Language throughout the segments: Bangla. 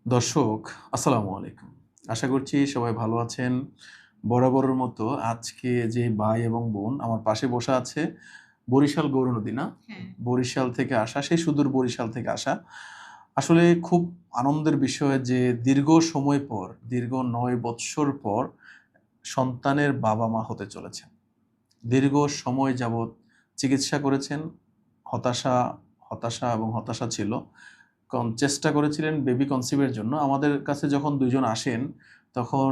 দর্শক, আসসালামু আলাইকুম। আশা করছি সবাই ভালো আছেন। বরাবরের মতো আজকে যে ভাই এবং বোন আমার পাশে বসা আছে, বরিশাল গৌরনদী না? হ্যাঁ। বরিশাল থেকে আসা, সেই সুদূর বরিশাল থেকে আসা। আসলে খুব আনন্দের বিষয় যে দীর্ঘ সময় পর, দীর্ঘ ৯ বৎসর পর সন্তানের বাবা-মা হতে চলেছেন। দীর্ঘ সময় যাবৎ চিকিৎসা করেছেন। হতাশা, হতাশা ছিল। চেষ্টা করেছিলেন বেবি কনসিভ এর জন্য। আমাদের কাছে যখন ২ জন আসেন, তখন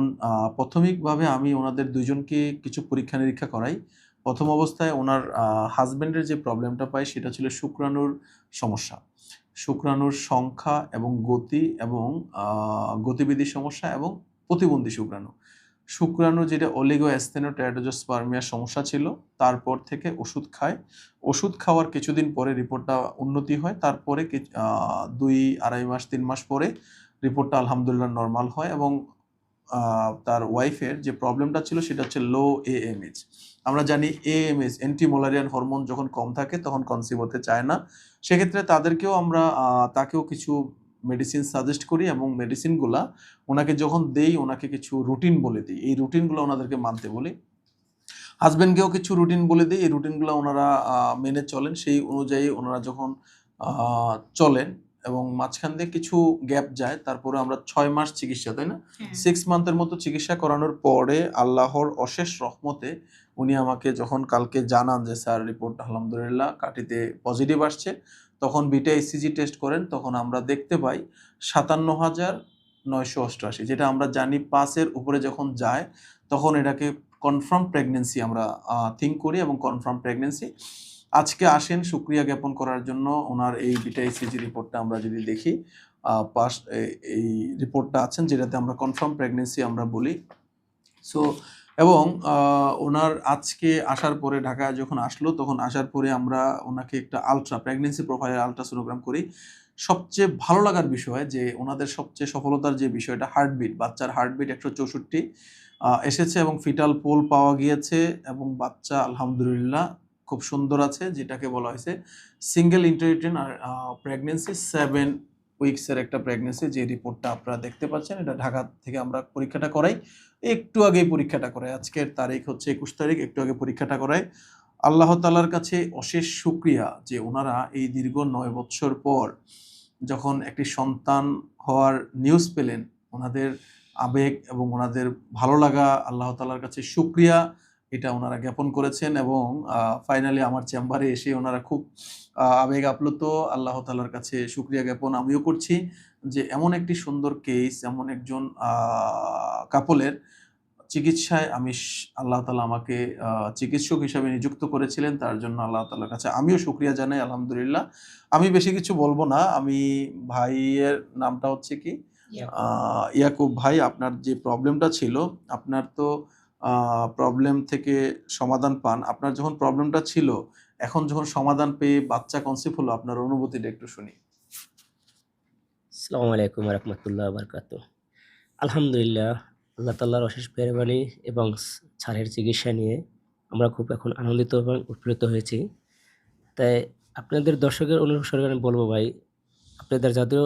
প্রাথমিকভাবে আমি ওনাদের ২ জনকে কিছু পরীক্ষা-নিরীক্ষা করাই। ১ম অবস্থায় ওনার হাসব্যান্ডের যে প্রবলেমটা পাই সেটা ছিল শুক্রাণুর সমস্যা। শুক্রাণুর সংখ্যা এবং গতি এবং আ গতিবিধির সমস্যা এবং প্রতিবন্ধী শুক্রাণু। শুক্রাণু যেটা অলিগো-অ্যাসথেনোটেরাটোজোস্পার্মিয়া সমস্যা ছিল, তারপর থেকে ওষুধ খায়। ওষুধ খাওয়ার কিছুদিন পরে রিপোর্টটা উন্নতি হয়। তারপরে ২, ২.৫ মাস ৩ মাস পরে রিপোর্টটা আলহামদুলিল্লাহ নরমাল হয় এবং আ তার ওয়াইফের যে প্রবলেমটা ছিল সেটা হচ্ছে লো AMH। আমরা জানি AMH অ্যান্টি-মুলারিয়ান হরমোন যখন কম থাকে তখন কনসিভ হতে চায় না। সেক্ষেত্রে তাদেরকেও আমরা তাকেও কিছু মেডিসিন সাজেস্ট করি এবং মেডিসিনগুলা উনাকে যখন দেই উনাকে কিছু রুটিন বলে দেই। এই রুটিনগুলো উনাদেরকে মানতে বলি। হাসব্যান্ডকেও কিছু রুটিন বলে দেই। এই রুটিনগুলা উনারা মেনে চলেন। সেই অনুযায়ী উনারা যখন আ চলেন এবং মাঝখান দিয়ে কিছু গ্যাপ যায়, তারপরে আমরা ৬ মাস চিকিৎসা, তাই না? হ্যাঁ। 6 মান্থের মতো চিকিৎসা করানোর পরে আল্লাহর অশেষ রহমতে উনি আমাকে যখন কালকে জানান যে, "স্যার রিপোর্ট আলহামদুলিল্লাহ কাঠিতে পজিটিভ আসছে।" তখন বিটা ইসিজি টেস্ট করেন। তখন আমরা দেখতে পাই ৫৭,৯৮৮, যেটা আমরা জানি ৫ এর উপরে যখন যায় তখন এটাকে কনফার্ম প্রেগন্যান্সি আমরা থিংক করি এবং কনফার্ম প্রেগন্যান্সি। আজকে আসেন শুকরিয়া জ্ঞাপন করার জন্য ওনার এই বিটা ইসিজি রিপোর্টটা আমরা যদি দেখি, পাস এই রিপোর্টটা আছেন যেটাতে আমরা কনফার্ম প্রেগন্যান্সি আমরা বলি। সো এবং ওনার আজকে আসার পরে ঢাকায় যখন আসলো, তখন আসার পরে আমরা ওনাকে একটা প্রেগন্যান্সি প্রোফাইল আল্ট্রাসোনোগ্রাম করি। সবচেয়ে ভালো লাগার বিষয় যে ওনাদের সবচেয়ে সফলতার যে বিষয়টা হার্টবিট, বাচ্চার হার্টবিট ১৬৪ এসেছে এবং ফিটাল পোল পাওয়া গিয়েছে এবং বাচ্চা আলহামদুলিল্লাহ খুব সুন্দর আছে, যেটাকে বলা হয়েছে সিঙ্গেল ইন্টারউটেরিন প্রেগন্যান্সি 7 উইকস এর একটা প্রেগন্যান্সি, যে রিপোর্টটা আপনারা দেখতে পাচ্ছেন। এটা ঢাকা থেকে আমরা পরীক্ষাটা করাই। একটু আগেই পরীক্ষাটা করাই। আজকের তারিখ হচ্ছে ২১ তারিখ। একটু আগে পরীক্ষাটা করাই। আল্লাহ তাআলার কাছে অশেষ শুকরিয়া যে উনারা এই দীর্ঘ ৯ বৎসর পর যখন একটি সন্তান হওয়ার নিউজ পেলেন, উনাদের আবেগ এবং উনাদের ভালো লাগা আল্লাহ তাআলার কাছে শুকরিয়া, এটা উনারা জ্ঞাপন করেছেন এবং ফাইনালি আমার চেম্বারে এসে উনারা খুব আবেগ আপ্লুত। আল্লাহ তাআলার কাছে শুকরিয়া জ্ঞাপন আমিও করছি যে এমন একটি সুন্দর কেস, এমন একজন কাপলের চিকিৎসায় আমি আল্লাহ তাআলা আমাকে চিকিৎসক হিসাবে নিযুক্ত করেছিলেন। তার জন্য আল্লাহ তাআলার কাছে আমিও শুকরিয়া জানাই আলহামদুলিল্লাহ। আমি বেশি কিছু বলব না। আমি ভাইয়ের নামটা হচ্ছে কি? ইয়াকুব। আ ইয়াকুব ভাই, আপনার যে প্রবলেমটা ছিল, আপনার তো আ প্রবলেম থেকে সমাধান পান। আপনার যখন প্রবলেমটা ছিল, এখন যখন সমাধান পেয়ে বাচ্চা কনসিভ হলো, আপনার অনুভূতিটা একটু শুনি। আসসালামু আলাইকুম ওয়া বারাকাতুহু। আলহামদুলিল্লাহ, আল্লাহ তাআলার অশেষ মেহেরবানি এবং স্যারের চিকিৎসা নিয়ে আমরা খুব এখন আনন্দিত এবং উৎফুল্লিত হয়েছি। তাই আপনাদের দর্শকের অনুসরণে আমি বলব ভাই, আপনাদের যাদের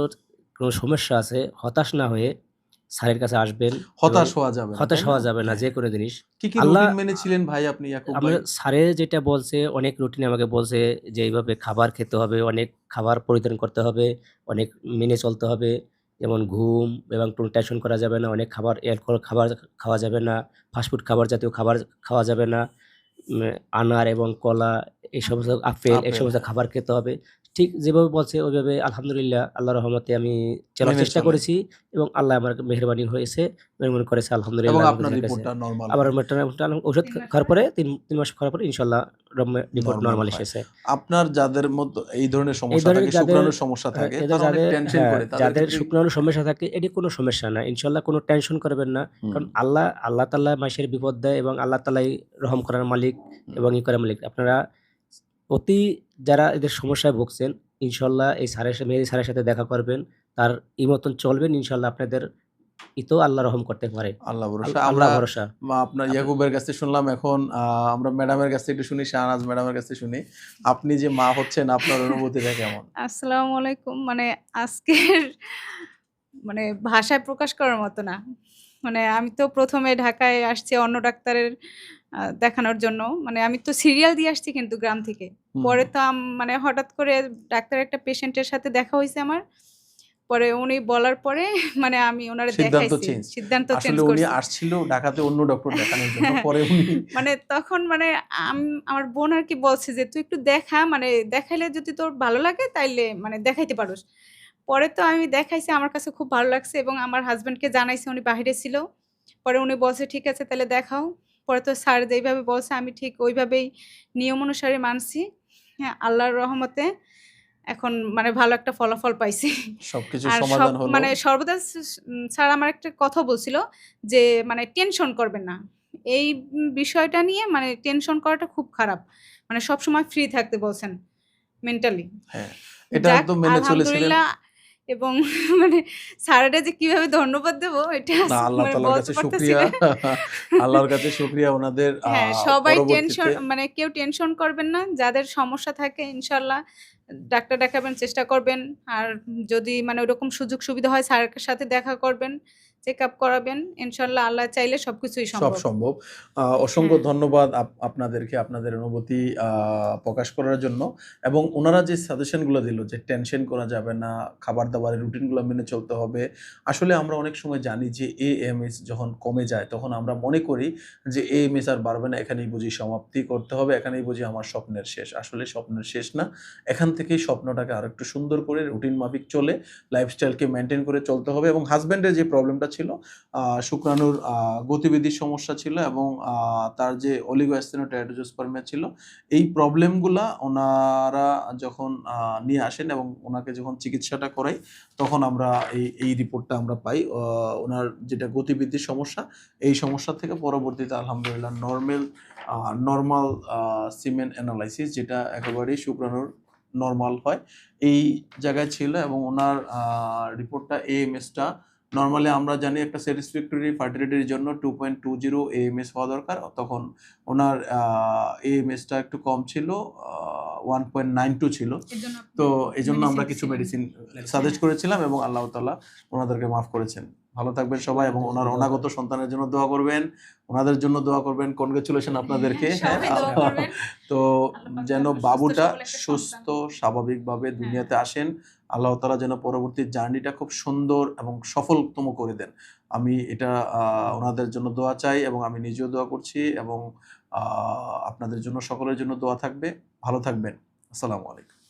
কোনো সমস্যা আছে, হতাশ না হয়ে স্যারের কাছে আসবেন এবং হতাশ হওয়া যাবে না, হতাশ তাই না? হওয়া যাবে না হ্যাঁ। যেকোনো জিনিস। কি, কি আল্লাহ রুটিন মেনেছিলেন ভাই আপনি, ইয়াকুব আমরা ভাই? স্যারে যেটা বলছে অনেক রুটিন আমাকে বলছে যে এইভাবে খাবার খেতে হবে, অনেক খাবার পরিধান করতে হবে, অনেক মেনে চলতে হবে। যেমন ঘুম এবং কোনো টেনশন করা যাবে না, অনেক খাবার অ্যালকোহল খাবার খাওয়া যাবে না, ফাস্টফুড খাবার জাতীয় খাবার খাওয়া যাবে না। উম আনার এবং কলা এই সমস্ত আপেল এই আপেল, সমস্ত হ্যাঁ। খাবার খেতে হবে। ঠিক যেভাবে বলছে ওইভাবে আলহামদুলিল্লাহ আল্লাহর রহমতে আমি চলার মেনে চেষ্টা চলেন করেছি এবং আল্লাহ আমার মেহেরবানি হয়েছে, মেহরবানি করেছে এবং আলহামদুলিল্লাহ আপনার আলহামদুলিল্লাহর কাছে। রিপোর্টটা নরমাল আবার হয়। ওষুধ ৩ মাস খাওয়ার পরে? পরে ৩ মাস খাওয়ার পরে ইনশাআল্লাহ রিপোর্ট নরমাল নরমাল হয়। এসেছে। আপনার যাদের মধ্যে এই ধরনের এই সমস্যা ধরনের থাকে, যাদের শুক্রাণুর সমস্যা থাকে, এদের তারা অনেক যাদের টেনশন হ্যাঁ, করে। তাদের যাদের ক্ষেত্রে শুক্রাণুর হ্যাঁ, সমস্যা থাকে এটি কোনো সমস্যা না। ইনশাআল্লাহ কোনো টেনশন করবেন না। হুম, কারণ আল্লাহ তাআলা মাসের বিপদ দেয় এবং আল্লাহ তাআলাই রহম করার মালিক হুম। এবং করার মালিক। আপনারা অতি যারা এদের সমস্যায় ভুগছেন ইনশাআল্লাহ এই মেহেদী স্যারের সাথে দেখা করবেন। তার মতন চলবেন ইনশাআল্লাহ আপনাদের আল্লাহ রহম করতে পারে। আল্লাহ ভরসা। আল্লাহ আমরা ভরসা। আপনার আপ ইয়াকুবের কাছ থেকে শুনলাম। এখন আমরা ম্যাডামের কাছ থেকে একটু শুনি, শাহনাজ ম্যাডামের কাছ থেকে শুনি। আপনি যে মা হচ্ছেন, আপনার অনুভূতিটা কেমন? আসসালামু আলাইকুম। মানে আজকের মানে ভাষায় প্রকাশ করার মতো না। মানে আমি তো ১ম এ ঢাকায় আসছি অন্য ডাক্তারের দেখানোর জন্য। মানে আমি তো সিরিয়াল দিয়ে আসছি কিন্তু গ্রাম থেকে। হুম, পরে তো মানে হঠাৎ করে ডাক্তারের একটা পেশেন্টের সাথে দেখা হইছে আমার। পরে উনি বলার পরে মানে আমি উনারে সিদ্ধান্ত দেখাইছি। চেঞ্জ। সিদ্ধান্ত চেঞ্জ আসলে উনি করছি। আসছিল ঢাকাতে অন্য ডক্টর দেখানোর জন্য। পরে উনি মানে তখন মানে আমার বোন আরকি বলছে যে, "তুই একটু দেখা, মানে দেখাইলে যদি তোর ভালো লাগে তাইলে মানে দেখাইতে পারোস।" পরে তো আমি দেখাইছি, আমার কাছে খুব ভালো লাগছে এবং আমার হাসব্যান্ডকে জানাইছি, উনি বাহিরে ছিল। পরে উনি বলছে, "ঠিক আছে তাইলে দেখাও।" পরে তো স্যার যেইভাবে বলছে আমি ঠিক ওইভাবেই নিয়ম অনুসারে মানছি। হ্যাঁ, আল্লাহর রহমতে এখন মানে ভালো একটা ফলাফল পাইছি। সবকিছুর আর সমাধান হলো। মানে সর্বদা স্যার আমার একটা কথা বলছিল যে, মানে টেনশন করবেন না। এই বিষয়টা নিয়ে মানে টেনশন করাটা খুব খারাপ। মানে সবসময় ফ্রি থাকতে বলছেন মেন্টালি। হ্যাঁ, এটা যাক একদম মেনে চলেছিলেন। আলহামদুলিল্লাহ এবং মানে স্যারেরা যে কিভাবে ধন্যবাদ দেব এটা না, আল্লাহ মানে তাআলার বলতে কাছে পারতেছি শুকরিয়া। না। আল্লাহর কাছে শুকরিয়া উনাদের হ্যাঁ, সবাই টেনশন পরবর্তীতে মানে কেউ টেনশন করবেন না। যাদের সমস্যা থাকে ইনশাআল্লাহ ডাক্তার দেখাবেন, চেষ্টা করবেন। আর যদি মানে ওরকম সুযোগ সুবিধা হয় স্যারের সাথে দেখা করবেন, চেকআপ করাবেন। ইনশাআল্লাহ আল্লাহ চাইলে সবকিছুই সব সম্ভব। সম্ভব। অসংখ্য হ্যাঁ, ধন্যবাদ আপনাদেরকে আপনাদের অনুভূতি প্রকাশ করার জন্য এবং উনারা যে সাজেশন গুলো দিল যে টেনশন করা যাবে না, খাবার-দাবারের রুটিন গুলো মেনে চলতে হবে। আসলে আমরা অনেক সময় জানি যে AMH যখন কমে যায় তখন আমরা মনে করি যে AMH আর বাড়বে না, এখানেই বুঝি সমাপ্তি করতে হবে, এখানেই বুঝি আমার স্বপ্নের শেষ। আসলে স্বপ্নের শেষ না। এখান থেকেই স্বপ্নটাকে আরেকটু সুন্দর করে রুটিন মাফিক চলে লাইফস্টাইলকে মেইনটেইন করে চলতে হবে এবং হাসব্যান্ডের যে প্রবলেমটা ছিল শুক্রাণুর গতিবিধির সমস্যা ছিল এবং তার যে অলিগোস্টেনোটেরোজোস্পার্মিয়া ছিল, এই প্রবলেমগুলা ওনারা যখন নিয়ে আসেন এবং ওনাকে যখন চিকিৎসাটা করাই, তখন আমরা এই রিপোর্টটা আমরা পাই। ওনার যেটা গতিবিধির সমস্যা, এই সমস্যা থেকে পরবর্তীতে আলহামদুলিল্লাহ নরমাল সিমেন অ্যানালাইসিস যেটা একেবারেই শুক্রাণুর নরমাল হয়, এই জায়গায় ছিল এবং ওনার রিপোর্টটা AMS-টা নরমালি আমরা জানি একটা স্যাটিসফ্যাক্টরি ফার্টিলিটির জন্য 2.20 AMS হওয়া দরকার। তখন উনার AMS-টা একটু কম ছিল, 1.92 ছিল। এজন্য তো আপনি এজন্য আমরা মেডিসিন কিছু দিছিলেন। মেডিসিন সাজেস্ট হ্যাঁ, করেছিলাম এবং আল্লাহ তাআলা ওনাদেরকে মাফ করেছেন। ভালো থাকবেন সবাই এবং ওনার অনাগত সন্তানের জন্য দোয়া করবেন। ওনাদের জন্য দোয়া করবেন। কনগ্রাচুলেশন আপনাদেরকে। হ্যাঁ, সবাই দোয়া করবেন। তো আল্লাহ পাক যেন যেন সুস্থ বাবুটা সবল একটা সন্তান। সুস্থ স্বাভাবিকভাবে হ্যাঁ, দুনিয়াতে আসেন। আল্লাহ তাআলা যেন পরবর্তী জার্নিটা খুব সুন্দর এবং সফলতম করে দেন। আমি এটা ওনাদের জন্য দোয়া চাই এবং আমি নিজেও দোয়া করছি এবং আপনাদের জন্য সকলের জন্য দোয়া থাকবে। ভালো থাকবেন। আসসালামু আলাইকুম।